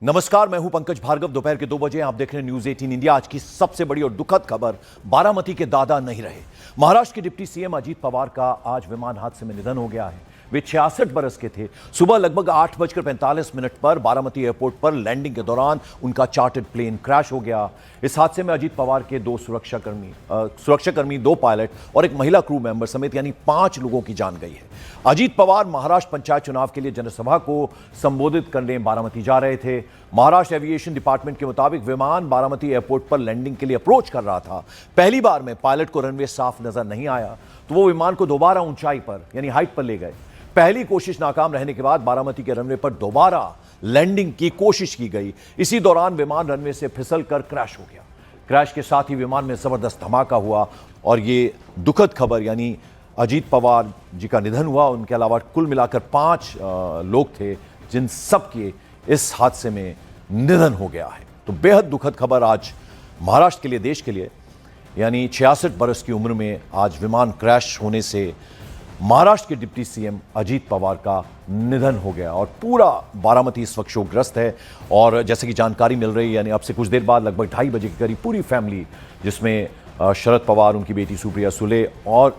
नमस्कार, मैं हूं पंकज भार्गव। दोपहर के 2 बजे आप देख रहे हैं न्यूज 18 इंडिया। आज की सबसे बड़ी और दुखद खबर, बारामती के दादा नहीं रहे। महाराष्ट्र के डिप्टी सीएम अजीत पवार का आज विमान हादसे में निधन हो गया है। वे 66 बरस के थे। सुबह लगभग 8:45 पर बारामती एयरपोर्ट पर लैंडिंग के दौरान उनका चार्टर्ड प्लेन क्रैश हो गया। इस हादसे में अजीत पवार के 2 सुरक्षाकर्मी, 2 पायलट और एक महिला क्रू मेंबर समेत यानी 5 लोगों की जान गई है। अजीत पवार महाराष्ट्र पंचायत चुनाव के लिए जनसभा को संबोधित करने बारामती जा रहे थे। महाराष्ट्र एविएशन डिपार्टमेंट के मुताबिक विमान बारामती एयरपोर्ट पर लैंडिंग के लिए अप्रोच कर रहा था। पहली बार में पायलट को रनवे साफ नजर नहीं आया तो वो विमान को दोबारा ऊंचाई पर यानी हाइट पर ले गए। पहली कोशिश नाकाम रहने के बाद बारामती के रनवे पर दोबारा लैंडिंग की कोशिश की गई। इसी दौरान विमान रनवे से फिसलकर क्रैश हो गया। क्रैश के साथ ही विमान में जबरदस्त धमाका हुआ और ये दुखद खबर यानी अजीत पवार जी का निधन हुआ। उनके अलावा कुल मिलाकर 5 लोग थे जिन सब के इस हादसे में निधन हो गया है। तो बेहद दुखद खबर आज महाराष्ट्र के लिए, देश के लिए, यानी 66 बरस की उम्र में आज विमान क्रैश होने से महाराष्ट्र के डिप्टी सीएम अजीत पवार का निधन हो गया और पूरा बारामती इस वक्त शोकग्रस्त है। और जैसे कि जानकारी मिल रही है, यानी अब से कुछ देर बाद लगभग 2:30 बजे के करीब पूरी फैमिली, जिसमें शरद पवार, उनकी बेटी सुप्रिया सुले और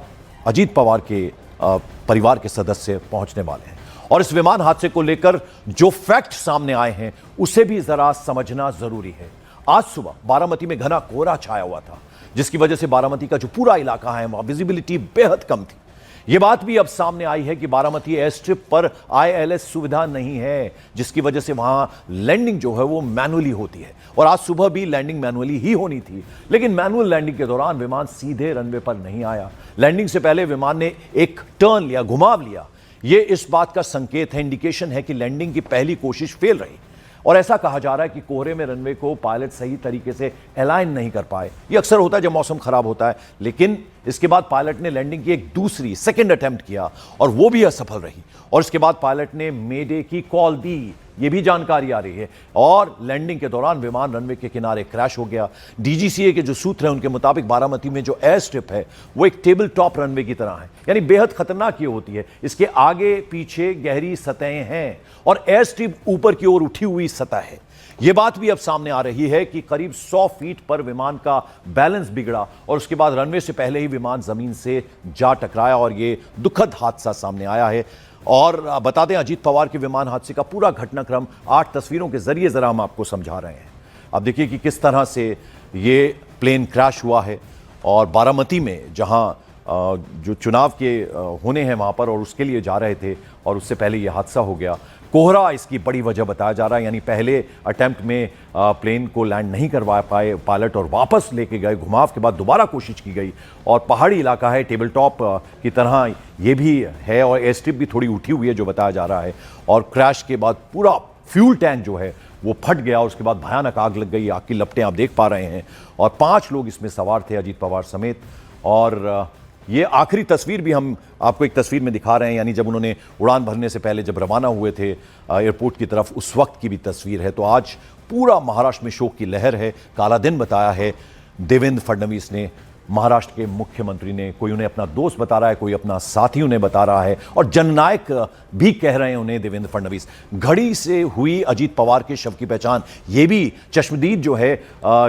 अजीत पवार के परिवार के सदस्य पहुंचने वाले हैं। और इस विमान हादसे को लेकर जो फैक्ट सामने आए हैं उसे भी जरा समझना जरूरी है। आज सुबह बारामती में घना कोहरा छाया हुआ था, जिसकी वजह से बारामती का जो पूरा इलाका है वहां विजिबिलिटी बेहद कम थी। यह बात भी अब सामने आई है कि बारामती एयर स्ट्रिप पर ILS सुविधा नहीं है, जिसकी वजह से वहां लैंडिंग जो है वो मैनुअली होती है। और आज सुबह भी लैंडिंग मैनुअली ही होनी थी, लेकिन मैनुअल लैंडिंग के दौरान विमान सीधे रनवे पर नहीं आया। लैंडिंग से पहले विमान ने एक टर्न लिया, घुमाव लिया। यह इस बात का संकेत है, इंडिकेशन है कि लैंडिंग की पहली कोशिश फेल रही। और ऐसा कहा जा रहा है कि कोहरे में रनवे को पायलट सही तरीके से अलाइन नहीं कर पाए। यह अक्सर होता है जब मौसम खराब होता है, लेकिन इसके बाद पायलट ने लैंडिंग की एक दूसरी सेकंड अटेम्प्ट किया और वो भी असफल रही। और इसके बाद पायलट ने मेडे की कॉल दी, ये भी जानकारी आ रही है। और लैंडिंग के दौरान विमान रनवे के किनारे क्रैश हो गया। DGCA के जो सूत्र हैं उनके मुताबिक बारामती में जो एयर स्ट्रिप है वो एक टेबल टॉप रनवे की तरह है, यानी बेहद खतरनाक ये होती है। इसके आगे पीछे गहरी सतहें हैं और एयर स्ट्रिप ऊपर की ओर उठी हुई सतह है। यह बात भी अब सामने आ रही है कि करीब 100 फीट पर विमान का बैलेंस बिगड़ा और उसके बाद रनवे से पहले ही विमान जमीन से जा टकराया और यह दुखद हादसा सामने आया है। और बता दें, अजीत पवार के विमान हादसे का पूरा घटनाक्रम 8 तस्वीरों के जरिए जरा हम आपको समझा रहे हैं। अब देखिए कि किस तरह से ये प्लेन क्रैश हुआ है और बारामती में जहां जो चुनाव के होने हैं वहां पर और उसके लिए जा रहे थे और उससे पहले ये हादसा हो गया। कोहरा इसकी बड़ी वजह बताया जा रहा है, यानी पहले अटेम्प्ट में प्लेन को लैंड नहीं करवा पाए पायलट और वापस लेके गए। घुमाव के बाद दोबारा कोशिश की गई और पहाड़ी इलाका है, टेबल टॉप की तरह ये भी है और एयर स्ट्रिप भी थोड़ी उठी हुई है जो बताया जा रहा है। और क्रैश के बाद पूरा फ्यूल टैंक जो है वो फट गया और उसके बाद भयानक आग लग गई। आग की लपटें आप देख पा रहे हैं और 5 लोग इसमें सवार थे, अजीत पवार समेत। और ये आखिरी तस्वीर भी हम आपको एक तस्वीर में दिखा रहे हैं, यानी जब उन्होंने उड़ान भरने से पहले जब रवाना हुए थे एयरपोर्ट की तरफ, उस वक्त की भी तस्वीर है। तो आज पूरा महाराष्ट्र में शोक की लहर है। काला दिन बताया है देवेंद्र फडणवीस ने, महाराष्ट्र के मुख्यमंत्री ने। कोई उन्हें अपना दोस्त बता रहा है, कोई अपना साथी उन्हें बता रहा है और जननायक भी कह रहे हैं उन्हें देवेंद्र फडणवीस। घड़ी से हुई अजीत पवार के शव की पहचान, ये भी चश्मदीद जो है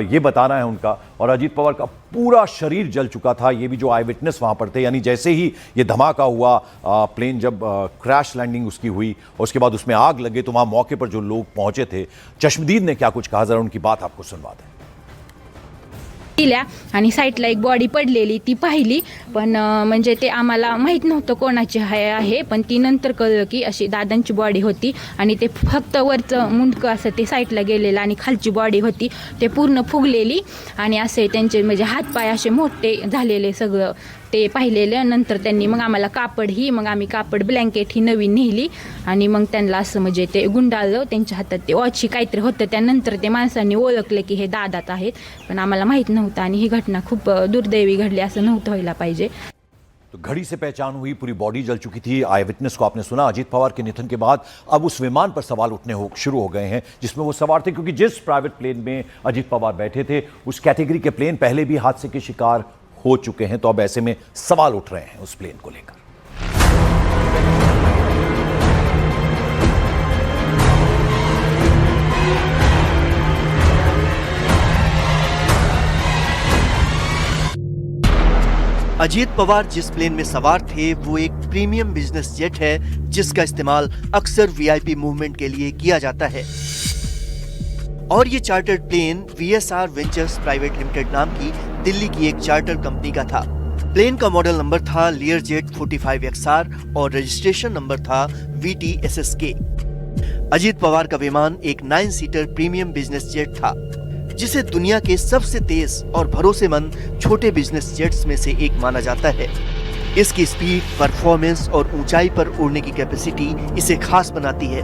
ये बताना है उनका। और अजीत पवार का पूरा शरीर जल चुका था, ये भी जो आई विटनेस वहां पर थे। यानी जैसे ही ये धमाका हुआ, प्लेन जब क्रैश लैंडिंग उसकी हुई और उसके बाद उसमें आग लगे तो वहां मौके पर जो लोग पहुंचे थे, चश्मदीद ने क्या कुछ कहा, जरा उनकी बात आपको सुनवा दें। दिल्या आणि साईडला एक बॉडी पडलेली ती पाहिली, पण म्हणजे ते आम्हाला माहीत नव्हतं कोणाची आहे, पण ती नंतर कळलं की अशी दादांची बॉडी होती आणि ते फक्त वरचं मुंडकं असं ते साईडला गेलेलं आणि खालची बॉडी होती ते पूर्ण फुगलेली आणि असे त्यांचे म्हणजे हातपाय असे मोठे झालेले सगळं ते पाहिलेलं. नंतर त्यांनी मग आम्हाला मग आम्ही कापड ब्लँकेट ही नवीन नेली आणि मग त्यांना असं म्हणजे ते गुंडाळलं. त्यांच्या हातात ते वॉची काहीतरी होतं. त्यानंतर ते माणसांनी ओळखले की हे दादाच आहेत, पण आम्हाला माहीत नव्हतं आणि ही घटना खूप दुर्दैवी घडली, असं नव्हतं व्हायला पाहिजे. तो घड़ी से पहचान हुई, पूरी बॉडी जल चुकी थी। आई विटनेस को आपने सुना। अजीत पवार के निधन के बाद अब उस विमान पर सवाल उठने शुरू हो गए हैं जिसमें वो सवार थे, क्योंकि जिस प्राइवेट प्लेन में अजीत पवार बैठे थे उस कैटेगरी के प्लेन पहले भी हादसे के शिकार हो चुके हैं। तो अब ऐसे में सवाल उठ रहे हैं उस प्लेन को लेकर। अजीत पवार जिस प्लेन में सवार थे वो एक प्रीमियम बिजनेस जेट है जिसका इस्तेमाल अक्सर वीआईपी मूवमेंट के लिए किया जाता है। और ये chartered plane VSR ventures private limited नाम की दिल्ली की एक चार्टर कंपनी का था। प्लेन का मॉडल नंबर था Learjet 45XR और रजिस्ट्रेशन नंबर था VTSSK। अजीत पवार का विमान एक 9 सीटर प्रीमियम बिजनेस जेट था जिसे दुनिया के सबसे तेज और भरोसेमंद छोटे बिजनेस जेट्स में से एक माना जाता है। इसकी स्पीड, परफॉर्मेंस और ऊंचाई पर उड़ने की कैपेसिटी इसे खास बनाती है।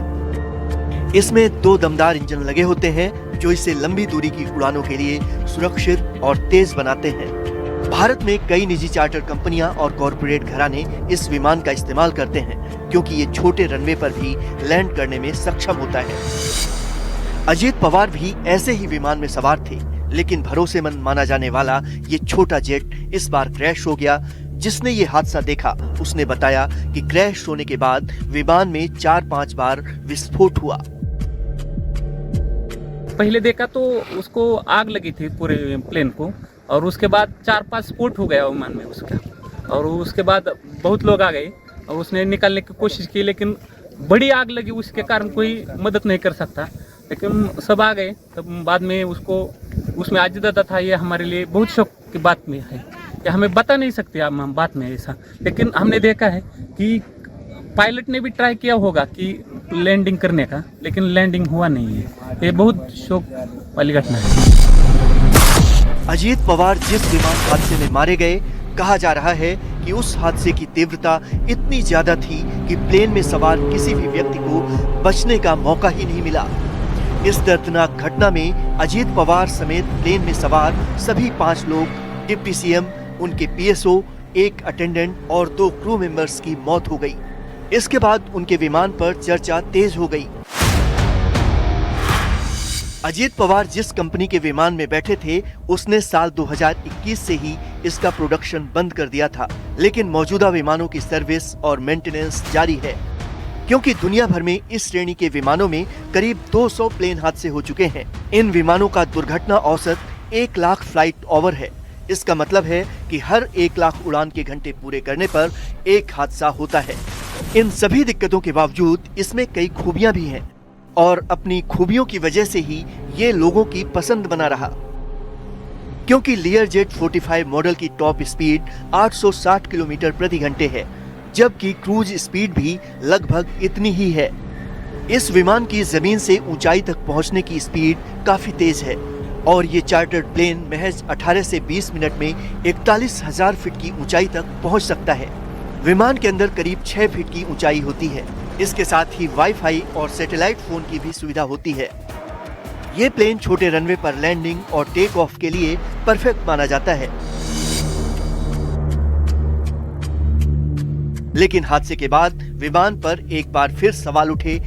इसमें 2 दमदार इंजन लगे होते हैं जो इसे लंबी दूरी की उड़ानों के लिए सुरक्षित और तेज बनाते हैं। भारत में कई निजी चार्टर कंपनियां और कॉरपोरेट घराने इस विमान का इस्तेमाल करते हैं क्योंकि ये छोटे रनवे पर भी लैंड करने में सक्षम होता है। अजीत पवार भी ऐसे ही विमान में सवार थे, लेकिन भरोसेमंद माना जाने वाला ये छोटा जेट इस बार क्रैश हो गया। जिसने ये हादसा देखा उसने बताया कि क्रैश होने के बाद विमान में 4-5 बार विस्फोट हुआ। पहले देखा तो उसको आग लगी थी पूरे प्लेन को, और उसके बाद 4-5 स्फोट हो गया विमान में उसका। और उसके बाद बहुत लोग आ गए और उसने निकालने की कोशिश की, लेकिन बड़ी आग लगी, उसके कारण कोई मदद नहीं कर सकता। लेकिन सब आ गए। तब बाद में उसको उसमें आजिदा था। ये हमारे लिए बहुत शौक की बात में है, ये हमें बता नहीं सकते हम बात में ऐसा। लेकिन हमने देखा है कि पायलट ने भी ट्राई किया होगा कि लैंडिंग करने का, लेकिन लैंडिंग हुआ नहीं है। ये बहुत शौक वाली घटना है। अजीत पवार जिस विमान हादसे में मारे गए, कहा जा रहा है कि उस हादसे की तीव्रता इतनी ज्यादा थी कि प्लेन में सवार किसी भी व्यक्ति को बचने का मौका ही नहीं मिला। इस दर्दनाक घटना में अजीत पवार समेत प्लेन में सवार सभी 5 लोग, डिप्टी सीएम, उनके PSO, एक अटेंडेंट और 2 क्रू मेंबर्स की मौत हो गई। इसके बाद उनके विमान पर चर्चा तेज हो गई। अजीत पवार जिस कंपनी के विमान में बैठे थे उसने साल 2021 से ही इसका प्रोडक्शन बंद कर दिया था, लेकिन मौजूदा विमानों की सर्विस और मेंटेनेंस जारी है क्योंकि दुनिया भर में इस श्रेणी के विमानों में करीब 200 प्लेन हादसे हो चुके हैं। इन विमानों का दुर्घटना औसत 1 लाख फ्लाइट ओवर है। इसका मतलब है कि हर 1 लाख उड़ान के घंटे पूरे करने पर एक हादसा होता है। इन सभी दिक्कतों के बावजूद इसमें कई खूबियां भी हैं और अपनी खूबियों की वजह से ही ये लोगों की पसंद बना रहा, क्योंकि Learjet 45 मॉडल की टॉप स्पीड 860 किलोमीटर प्रति घंटे है, जबकि क्रूज स्पीड भी लगभग इतनी ही है। इस विमान की जमीन से ऊंचाई तक पहुंचने की स्पीड काफी तेज है और ये चार्टर्ड प्लेन महज 18 से 20 मिनट में 41,000 फीट की ऊंचाई तक पहुंच सकता है। विमान के अंदर करीब 6 फीट की ऊंचाई होती है। इसके साथ ही वाईफाई और सैटेलाइट फोन की भी सुविधा होती है। ये प्लेन छोटे रनवे पर लैंडिंग और टेक ऑफ के लिए परफेक्ट माना जाता है। लेकिन हादसे के बाद विमान पर एक बार फिर सवाल उठे,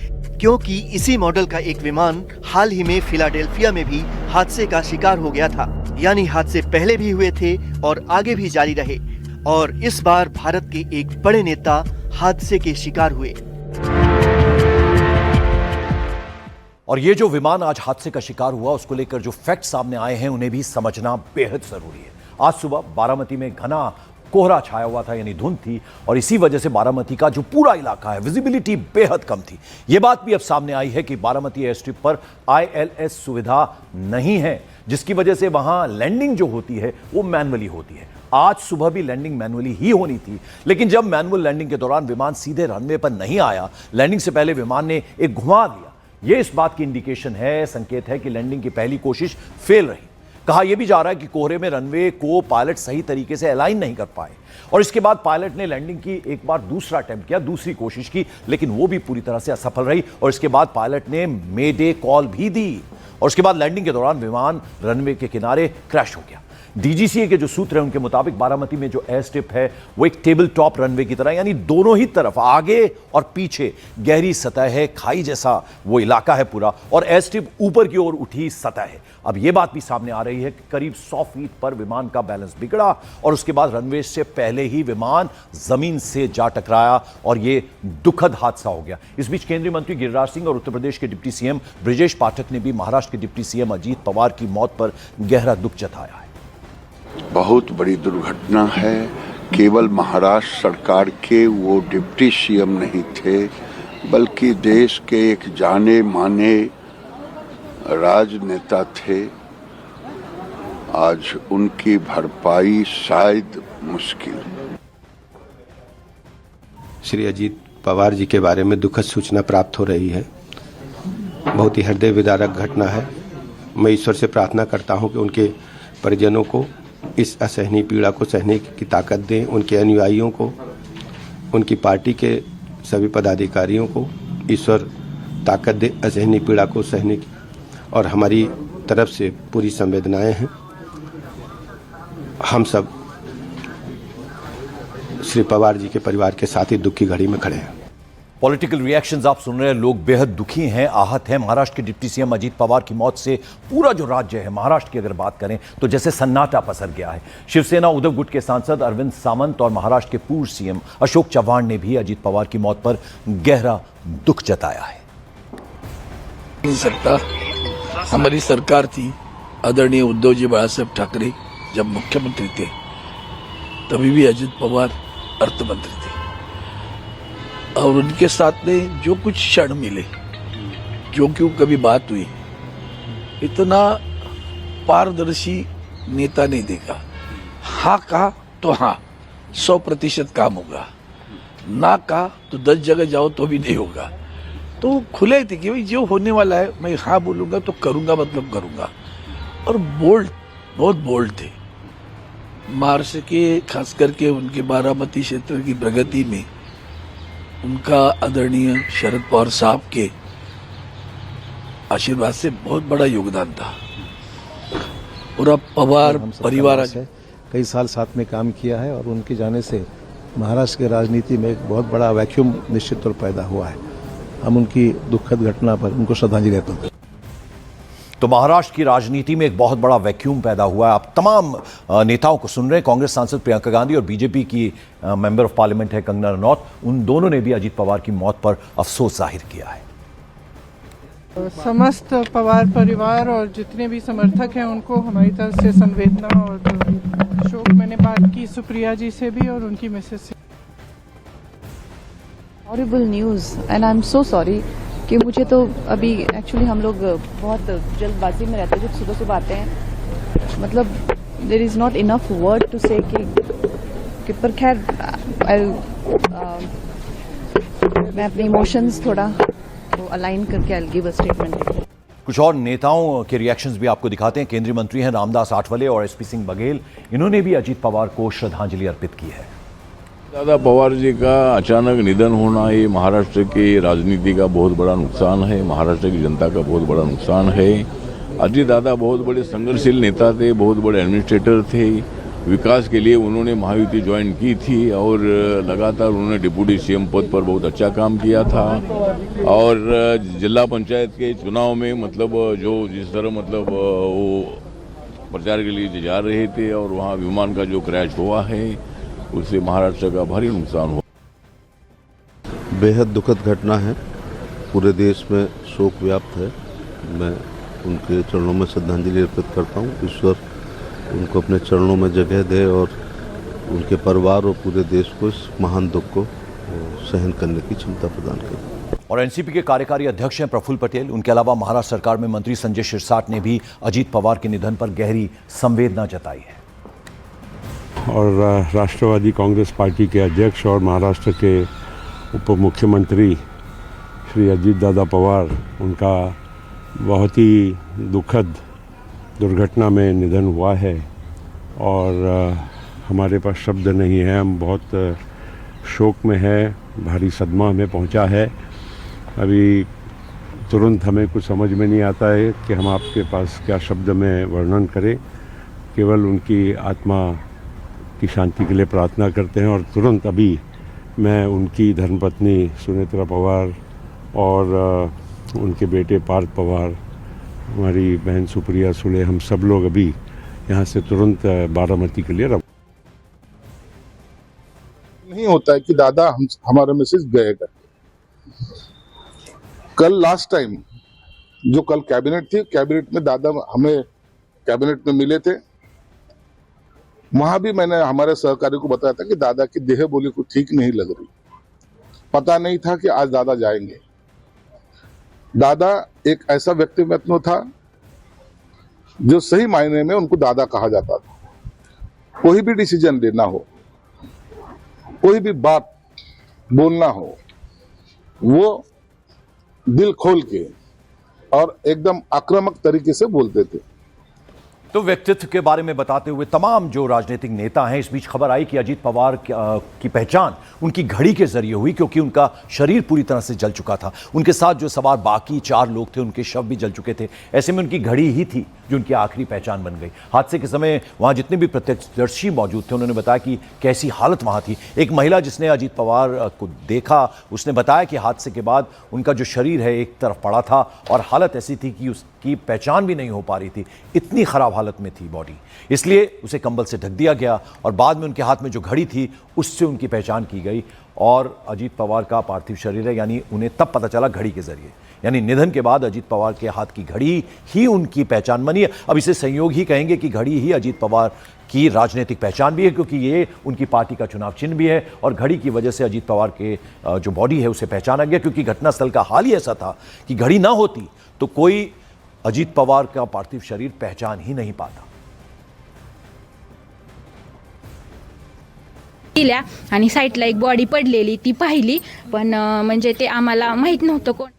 क्योंकि इसी मॉडल का एक विमान हाल ही में फिलाडेल्फिया में भी हादसे का शिकार हो गया था। यानी हादसे पहले भी हुए थे और आगे भी जारी रहे, और इस बार भारत के एक बड़े नेता हादसे के शिकार हुए। और ये जो विमान आज हादसे का शिकार हुआ, उसको लेकर जो फैक्ट सामने आए हैं उन्हें भी समझना बेहद जरूरी है। आज सुबह बारामती में घना कोहरा छाया हुआ था, यानी धुंध थी, और इसी वजह से बारामती का जो पूरा इलाका है विजिबिलिटी बेहद कम थी। यह बात भी अब सामने आई है कि बारामती एयर स्ट्रिप पर ILS सुविधा नहीं है, जिसकी वजह से वहां लैंडिंग जो होती है वो मैनुअली होती है। आज सुबह भी लैंडिंग मैनुअली ही होनी थी, लेकिन जब मैनुअल लैंडिंग के दौरान विमान सीधे रनवे पर नहीं आया, लैंडिंग से पहले विमान ने एक घुमा दिया। यह इस बात की इंडिकेशन है, संकेत है कि लैंडिंग की पहली कोशिश फेल रही। कहा यह भी जा रहा है कि कोहरे में रनवे को पायलट सही तरीके से अलाइन नहीं कर पाए, और इसके बाद पायलट ने लैंडिंग की एक बार दूसरा अटेम्प्ट किया, दूसरी कोशिश की, लेकिन वो भी पूरी तरह से असफल रही। और इसके बाद पायलट ने मेडे कॉल भी दी, और उसके बाद लैंडिंग के दौरान विमान रनवे के किनारे क्रैश हो गया। DGCA के जो सूत्र हैं उनके मुताबिक बारामती में जो एयर स्ट्रिप है वो एक टेबल टॉप रनवे की तरह, यानी दोनों ही तरफ आगे और पीछे गहरी सतह है, खाई जैसा वो इलाका है पूरा, और एयर स्ट्रिप ऊपर की ओर उठी सतह है। अब ये बात भी सामने आ रही है कि करीब 100 फीट पर विमान का बैलेंस बिगड़ा और उसके बाद रनवे से पहले ही विमान जमीन से जा टकराया और ये दुखद हादसा हो गया। इस बीच केंद्रीय मंत्री गिरिराज सिंह और उत्तर प्रदेश के डिप्टी सीएम ब्रिजेश पाठक ने भी महाराष्ट्र के डिप्टी सीएम अजीत पवार की मौत पर गहरा दुख जताया है। बहुत बड़ी दुर्घटना है केवल महाराष्ट्र सरकार के वो डिप्टी सीएम नहीं थे, बल्कि देश के एक जाने माने राजनेता थे। आज उनकी भरपाई शायद मुश्किल। श्री अजीत पवार जी के बारे में दुखद सूचना प्राप्त हो रही है। बहुत ही हृदय विदारक घटना है। मैं ईश्वर से प्रार्थना करता हूं कि उनके परिजनों को इस असहनीय पीड़ा को सहने की ताकत दें, उनके अनुयायियों को, उनकी पार्टी के सभी पदाधिकारियों को ईश्वर ताकत दे असहनीय पीड़ा को सहने की। और हमारी तरफ से पूरी संवेदनाएं हैं। हम सब श्री पवार जी के परिवार के साथ ही दुख की घड़ी में खड़े हैं। पॉलिटिकल रिएक्शंस आप सुन रहे हैं। लोग बेहद दुखी हैं, आहत हैं। महाराष्ट्र के डिप्टी सीएम अजीत पवार की मौत से पूरा जो राज्य है, महाराष्ट्र की अगर बात करें तो जैसे सन्नाटा पसर गया है। शिवसेना उद्धव गुट के सांसद अरविंद सामंत और महाराष्ट्र के पूर्व सीएम अशोक चव्हाण ने भी अजीत पवार की मौत पर गहरा दुख जताया है। नहीं सकता, हमारी सरकार थी, आदरणीय उद्धव जी बाळासाहेब ठाकरे जब मुख्यमंत्री थे, तभी भी अजीत पवार अर्थमंत्री थे। और उनके साथ में जो कुछ क्षण मिले, जो क्यों कभी बात हुई, इतना पारदर्शी नेता नहीं देखा। हाँ कहा तो हाँ 100% काम होगा, ना कहा तो 10 जगह जाओ तो भी नहीं होगा। तो खुले थे कि भाई जो होने वाला है मैं हाँ बोलूँगा तो करूँगा, मतलब करूँगा। और बोल्ड, बहुत बोल्ड थे। महाराष्ट्र के खास करके उनके बारामती क्षेत्र की प्रगति में उनका आदरणीय शरद पवार साहब के आशीर्वाद से बहुत बड़ा योगदान था। पूरा पवार परिवार से कई साल साथ में काम किया है और उनके जाने से महाराष्ट्र की राजनीति में एक बहुत बड़ा वैक्यूम निश्चित तौर पैदा हुआ है। हम उनकी दुखद घटना पर उनको श्रद्धांजलि अर्पित करते हैं। तो महाराष्ट्र की राजनीति में एक बहुत बड़ा वैक्यूम पैदा हुआ है। आप तमाम नेताओं को सुन रहे हैं। कांग्रेस सांसद प्रियंका गांधी और बीजेपी की मेंबर ऑफ पार्लियामेंट है कंगना रनौत, उन दोनों ने भी अजीत पवार की मौत पर अफसोस जाहिर किया है। समस्त पवार परिवार और जितने भी समर्थक हैं उनको हमारी तरफ से संवेदना और शोक। मैंने बात की सुप्रिया जी से भी और उनकी मिसेज से। Horrible news and I am so sorry कि मुझे तो अभी एक्चुअली हम लोग बहुत जल्दबाजी में रहते हैं जब सुबह सुबह आते हैं। मतलब there is not enough word to say कि पर खैर मैं अपने इमोशंस थोड़ा अलाइन करके आई गिव अ स्टेटमेंट। कुछ और नेताओं के रिएक्शंस भी आपको दिखाते हैं। केंद्रीय मंत्री हैं रामदास आठवले और एसपी सिंह बघेल, इन्होंने भी अजीत पवार को श्रद्धांजलि अर्पित की है। दादा पवार जी का अचानक निधन होना ये महाराष्ट्र की राजनीति का बहुत बड़ा नुकसान है, महाराष्ट्र की जनता का बहुत बड़ा नुकसान है। अजीत दादा बहुत बड़े संघर्षशील नेता थे, बहुत बड़े एडमिनिस्ट्रेटर थे। विकास के लिए उन्होंने महायुति ज्वाइन की थी और लगातार उन्होंने डिप्टी सीएम पद पर बहुत अच्छा काम किया था। और जिला पंचायत के चुनाव में मतलब जो जिस तरह मतलब वो प्रचार के लिए जा रहे थे और वहाँ विमान का जो क्रैश हुआ है उससे महाराष्ट्र का भारी नुकसान हुआ। बेहद दुखद घटना है, पूरे देश में शोक व्याप्त है। मैं उनके चरणों में श्रद्धांजलि अर्पित करता हूँ। ईश्वर उनको अपने चरणों में जगह दे और उनके परिवार और पूरे देश को इस महान दुख को सहन करने की क्षमता प्रदान करे। और एनसीपी के कार्यकारी अध्यक्ष हैं प्रफुल्ल पटेल। उनके अलावा महाराष्ट्र सरकार में मंत्री संजय शिरसाट ने भी अजीत पवार के निधन पर गहरी संवेदना जताई है। और राष्ट्रवादी कांग्रेस पार्टी के अध्यक्ष और महाराष्ट्र के उप मुख्यमंत्री श्री अजीत दादा पवार, उनका बहुत ही दुखद दुर्घटना में निधन हुआ है और हमारे पास शब्द नहीं है। हम बहुत शोक में हैं, भारी सदमा हमें पहुंचा है। अभी तुरंत हमें कुछ समझ में नहीं आता है कि हम आपके पास क्या शब्द में वर्णन करें। केवल उनकी आत्मा की शांति के लिए प्रार्थना करते हैं। और तुरंत अभी मैं उनकी धर्मपत्नी सुनेत्रा पवार और उनके बेटे पार्थ पवार, हमारी बहन सुप्रिया सुले, हम सब लोग अभी यहाँ से तुरंत बारामती के लिए नहीं होता है कि दादा हमारे मैसेज गए करके। कल लास्ट टाइम जो कल कैबिनेट थी, कैबिनेट में दादा हमें कैबिनेट में मिले थे। वहां भी मैंने हमारे सहकारी को बताया था कि दादा की देह बोली को ठीक नहीं लग रही, पता नहीं था कि आज दादा जाएंगे। दादा एक ऐसा व्यक्तित्व था जो सही मायने में उनको दादा कहा जाता था। कोई भी डिसीजन लेना हो, कोई भी बात बोलना हो, वो दिल खोल के और एकदम आक्रामक तरीके से बोलते थे। तो व्यक्तित्व के बारे में बताते हुए तमाम जो राजनीतिक नेता हैं, इस बीच खबर आई कि अजीत पवार की पहचान उनकी घड़ी के जरिए हुई, क्योंकि उनका शरीर पूरी तरह से जल चुका था। उनके साथ जो सवार बाकी 4 लोग थे, उनके शव भी जल चुके थे। ऐसे में उनकी घड़ी ही थी जो उनकी आखिरी पहचान बन गई। हादसे के समय वहां जितने भी प्रत्यक्षदर्शी मौजूद थे, उन्होंने बताया कि कैसी हालत वहां थी। एक महिला जिसने अजीत पवार को देखा, उसने बताया कि हादसे के बाद उनका जो शरीर है एक तरफ पड़ा था और हालत ऐसी थी कि उसकी पहचान भी नहीं हो पा रही थी, इतनी खराब हालत में थी बॉडी। इसलिए उसे कंबल से ढक दिया गया और बाद में उनके हाथ में जो घड़ी थी उससे उनकी पहचान की गई। और अजीत पवार का पार्थिव शरीर है, यानी उन्हें तब पता चला घड़ी के जरिए, यानी निधन के बाद अजीत पवार के हाथ की घड़ी ही उनकी पहचान बनी है। अब इसे संयोग ही कहेंगे कि घड़ी ही अजीत पवार की राजनीतिक पहचान भी है, क्योंकि ये उनकी पार्टी का चुनाव चिन्ह भी है और घड़ी की वजह से अजीत पवार के जो बॉडी है उसे पहचाना गया, क्योंकि घटनास्थल का हाल ही ऐसा था कि घड़ी ना होती तो कोई अजीत पवार का पार्थिव शरीर पहचान ही नहीं पाता। आणि साईडला एक बॉडी पडलेली ती पाहिली, पण म्हणजे ते आम्हाला माहित नव्हतं कोण